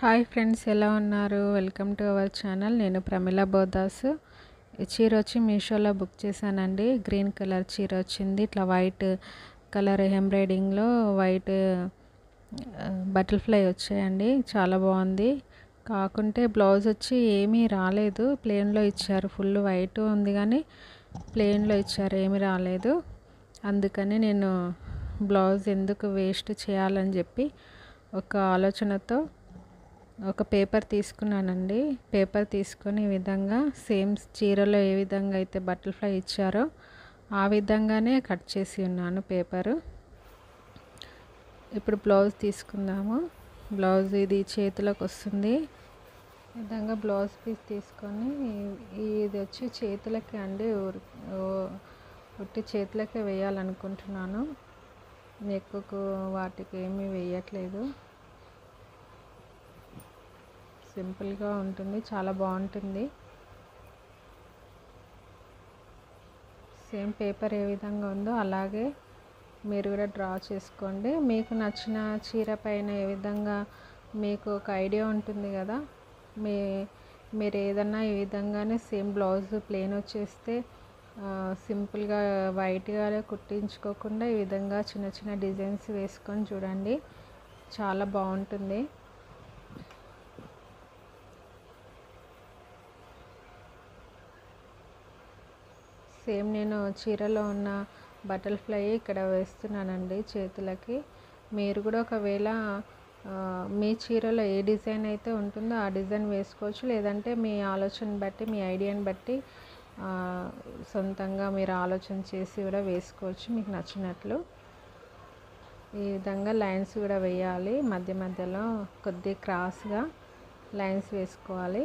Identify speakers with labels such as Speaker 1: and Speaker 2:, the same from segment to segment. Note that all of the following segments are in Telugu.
Speaker 1: హాయ్ ఫ్రెండ్స్, ఎలా ఉన్నారు? Welcome to our channel. నేను ప్రమిళ బోదాస్. ఈ చీర వచ్చి మీషోలో బుక్ చేశానండి. గ్రీన్ కలర్ చీర వచ్చింది. ఇట్లా వైట్ కలర్ ఎంబ్రాయిడింగ్లో వైట్ బటర్ఫ్లై వచ్చాయండి. చాలా బాగుంది. కాకుంటే బ్లౌజ్ వచ్చి ఏమీ రాలేదు, ప్లెయిన్లో ఇచ్చారు. ఫుల్ వైట్ ఉంది కానీ ప్లెయిన్లో ఇచ్చారు, ఏమీ రాలేదు. అందుకని నేను బ్లౌజ్ ఎందుకు వేస్ట్ చేయాలని చెప్పి ఒక ఆలోచనతో ఒక పేపర్ తీసుకున్నానండి. పేపర్ తీసుకొని ఈ విధంగా సేమ్ చీరలో ఏ విధంగా అయితే బటర్ఫ్లై ఇచ్చారో ఆ విధంగానే కట్ చేసి ఉన్నాను పేపరు. ఇప్పుడు బ్లౌజ్ తీసుకుందాము. బ్లౌజ్ ఇది చేతిలోకి వస్తుంది. ఈ విధంగా బ్లౌజ్ పీస్ తీసుకొని ఇది వచ్చి చేతులకి అండి, ఉట్టి చేతులకే వేయాలనుకుంటున్నాను. నెక్కుకు వాటికి ఏమీ వేయట్లేదు. సింపుల్గా ఉంటుంది, చాలా బాగుంటుంది. సేమ్ పేపర్ ఏ విధంగా ఉందో అలాగే మీరు కూడా డ్రా చేసుకోండి. మీకు నచ్చిన చీర పైన ఏ విధంగా మీకు ఒక ఐడియా ఉంటుంది కదా, మీరు ఏదన్నా ఈ విధంగానే సేమ్ బ్లౌజ్ ప్లెయిన్ వచ్చేస్తే సింపుల్గా వైట్గా కుట్టించుకోకుండా ఈ విధంగా చిన్న చిన్న డిజైన్స్ వేసుకొని చూడండి, చాలా బాగుంటుంది. సేమ్ నేను చీరలో ఉన్న బటర్ఫ్లై ఇక్కడ వేస్తున్నానండి చేతులకి. మీరు కూడా ఒకవేళ మీ చీరలో ఏ డిజైన్ అయితే ఉంటుందో ఆ డిజైన్ వేసుకోవచ్చు, లేదంటే మీ ఆలోచన బట్టి, మీ ఐడియాని బట్టి సొంతంగా మీరు ఆలోచన చేసి కూడా వేసుకోవచ్చు మీకు నచ్చినట్లు. ఈ విధంగా లైన్స్ కూడా వేయాలి, మధ్య మధ్యలో కొద్ది క్రాస్గా లైన్స్ వేసుకోవాలి.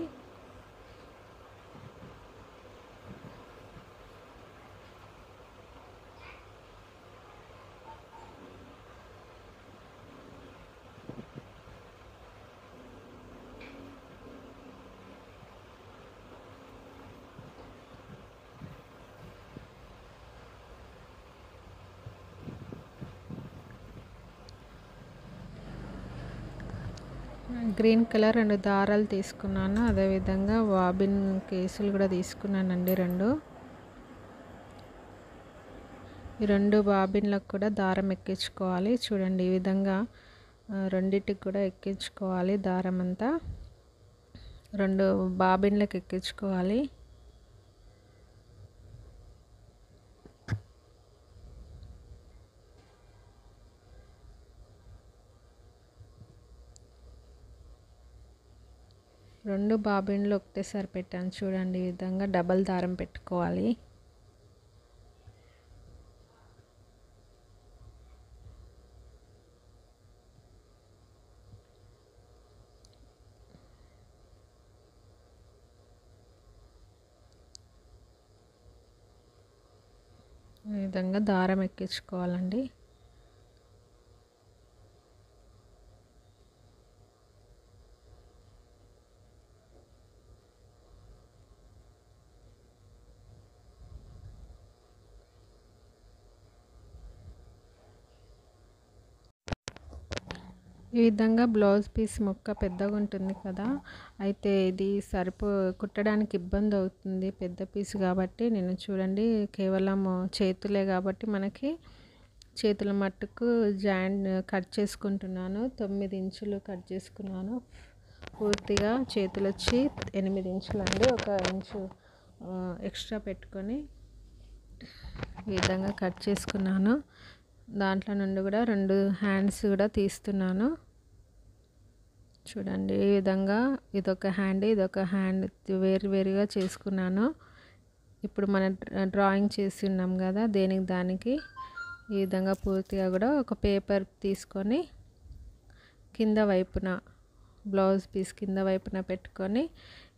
Speaker 1: గ్రీన్ కలర్ 2 దారాలు తీసుకున్నాను. అదేవిధంగా బాబిన్ కేసులు కూడా తీసుకున్నానండి 2. ఈ 2 బాబిన్లకు కూడా దారం ఎక్కించుకోవాలి. చూడండి, ఈ విధంగా రెండిటికి కూడా ఎక్కించుకోవాలి. దారం అంతా 2 బాబిన్లకు ఎక్కించుకోవాలి. రెండు బాబిన్లు ఒకటేసారి పెట్టాను. చూడండి, ఈ విధంగా డబల్ దారం పెట్టుకోవాలి. ఈ విధంగా దారం ఎక్కించుకోవాలండి. ఈ విధంగా బ్లౌజ్ పీస్ ముక్క పెద్దగా ఉంటుంది కదా, అయితే ఇది కుట్టడానికి ఇబ్బంది అవుతుంది, పెద్ద పీస్ కాబట్టి. నేను చూడండి, కేవలం చేతులే కాబట్టి మనకి చేతుల మట్టుకు జాయింట్ కట్ చేసుకుంటున్నాను. 9 ఇంచులు కట్ చేసుకున్నాను. పూర్తిగా చేతులు వచ్చి 8 ఇంచులు అండి. 1 ఇంచు ఎక్స్ట్రా పెట్టుకొని ఈ విధంగా కట్ చేసుకున్నాను. దాంట్లో నుండి కూడా 2 హ్యాండ్స్ కూడా తీస్తున్నాను. చూడండి, ఈ విధంగా ఇదొక హ్యాండ్, ఇదొక హ్యాండ్ వేరువేరుగా చేసుకున్నాను. ఇప్పుడు మనం డ్రాయింగ్ చేసి ఉన్నాం కదా, దేనికి దానికి ఈ విధంగా పూర్తిగా కూడా ఒక పేపర్ తీసుకొని కింద వైపున బ్లౌజ్ పీస్ కింద వైపున పెట్టుకొని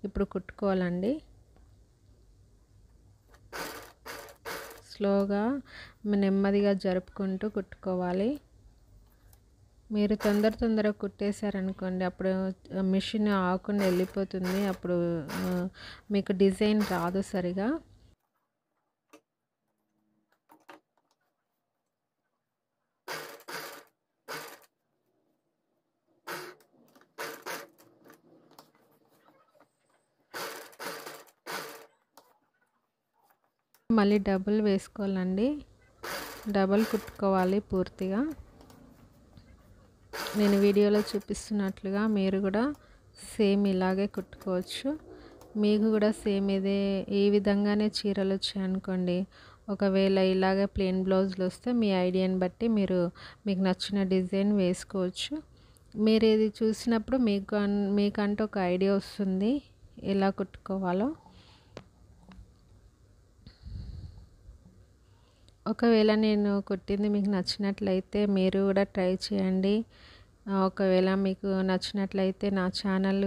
Speaker 1: ఇప్పుడు కుట్టుకోవాలండి. స్లోగా నెమ్మదిగా జరుపుకుంటూ కుట్టుకోవాలి. మీరు తొందరగా కుట్టేశారనుకోండి, అప్పుడు మిషన్ ఆగకుండా వెళ్ళిపోతుంది. అప్పుడు మీకు డిజైన్ రాదు సరిగా. మళ్ళీ డబుల్ వేసుకోవాలండి, డబల్ కుట్టుకోవాలి పూర్తిగా. నేను వీడియోలో చూపిస్తున్నట్లుగా మీరు కూడా సేమ్ ఇలాగే కుట్టుకోవచ్చు. మీకు కూడా సేమ్ ఈ విధంగానే చీరలు వచ్చాయనుకోండి, ఒకవేళ ఇలాగే ప్లెయిన్ బ్లౌజులు వస్తే మీ ఐడియాని బట్టి మీకు నచ్చిన డిజైన్ వేసుకోవచ్చు. మీరు ఇది చూసినప్పుడు మీకంటూ ఒక ఐడియా వస్తుంది ఎలా కుట్టుకోవాలో. ఒకవేళ నేను కుట్టింది మీకు నచ్చినట్లయితే మీరు కూడా ట్రై చేయండి. ఒకవేళ మీకు నచ్చినట్లయితే నా ఛానల్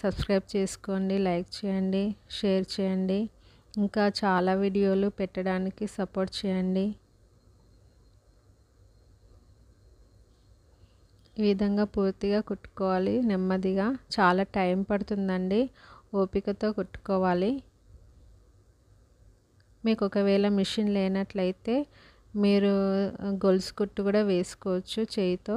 Speaker 1: సబ్స్క్రైబ్ చేసుకోండి, లైక్ చేయండి, షేర్ చేయండి. ఇంకా చాలా వీడియోలు పెట్టడానికి సపోర్ట్ చేయండి. ఈ విధంగా పూర్తిగా కుట్టుకోవాలి నెమ్మదిగా. చాలా టైం పడుతుందండి, ఓపికతో కుట్టుకోవాలి. మీకు ఒకవేళ మిషన్ లేనట్లయితే మీరు గొలుసు కుట్టు కూడా వేసుకోవచ్చు చేయితో.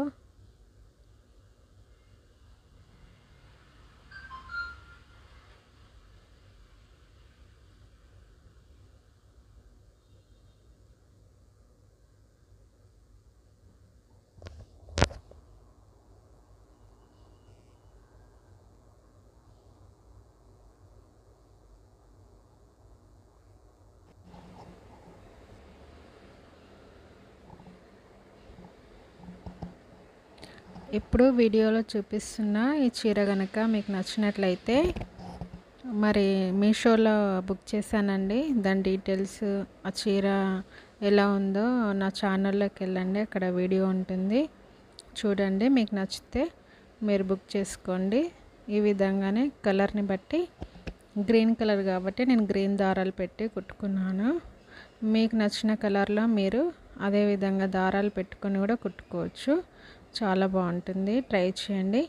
Speaker 1: ఇప్పుడు వీడియోలో చూపిస్తున్న ఈ చీర కనుక మీకు నచ్చినట్లయితే మరి మీషోలో బుక్ చేశానండి. దాని డీటెయిల్స్, ఆ చీర ఎలా ఉందో నా ఛానల్లోకి వెళ్ళండి, అక్కడ వీడియో ఉంటుంది చూడండి. మీకు నచ్చితే మీరు బుక్ చేసుకోండి. ఈ విధంగానే కలర్ని బట్టి, గ్రీన్ కలర్ కాబట్టి నేను గ్రీన్ దారాలు పెట్టి కుట్టుకున్నాను. మీకు నచ్చిన కలర్లో మీరు అదే విధంగా దారాలు పెట్టుకొని కూడా కుట్టుకోవచ్చు. చాలా బాగుంటుంది, ట్రై చేయండి.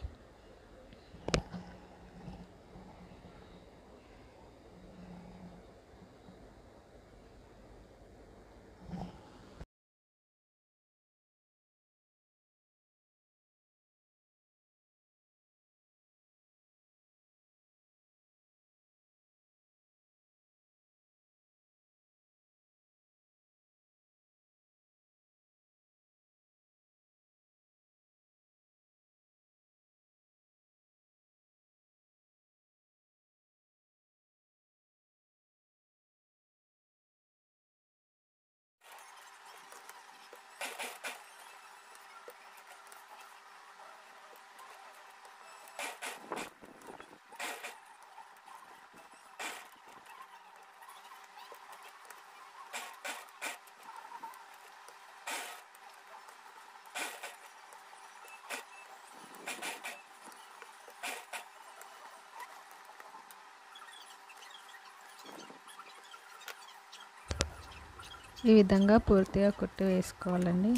Speaker 1: ఈ విధంగా పూర్తిగా కుట్టి వేసుకోవాలండి.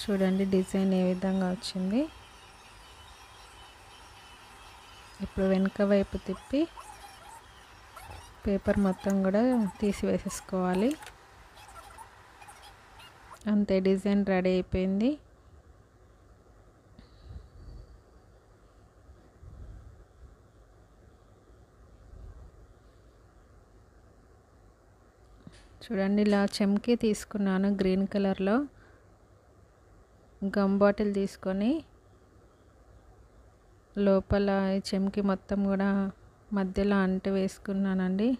Speaker 1: చూడండి డిజైన్ ఏ విధంగా వచ్చింది. ఇప్పుడు వెనుక వైపు తిప్పి పేపర్ మొత్తం కూడా తీసివేసేసుకోవాలి. అంతే, డిజైన్ రెడీ అయిపోయింది. చూడండి, ఇలా చెమ్కి తీసుకున్నాను గ్రీన్ కలర్లో. గమ్ బాటిల్ తీసుకొని లోపల ఈ చెమ్కి మొత్తం కూడా మధ్యలో అంటు వేసుకున్నానండి.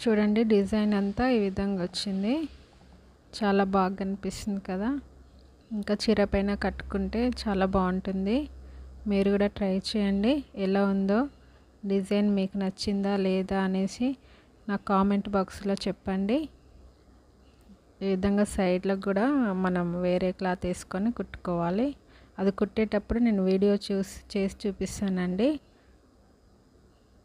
Speaker 1: చూడండి డిజైన్ అంతా ఈ విధంగా వచ్చింది. చాలా బాగా కనిపిస్తుంది కదా. ఇంకా చీర పైన కట్టుకుంటే చాలా బాగుంటుంది. మీరు కూడా ట్రై చేయండి. ఎలా ఉందో డిజైన్ మీకు నచ్చిందా లేదా అనేసి నాకు కామెంట్ బాక్స్లో చెప్పండి. ఈ విధంగా సైడ్లో కూడా మనం వేరే క్లాత్ వేసుకొని కుట్టుకోవాలి. అది కుట్టేటప్పుడు నేను వీడియో చేసి చూపిస్తానండి.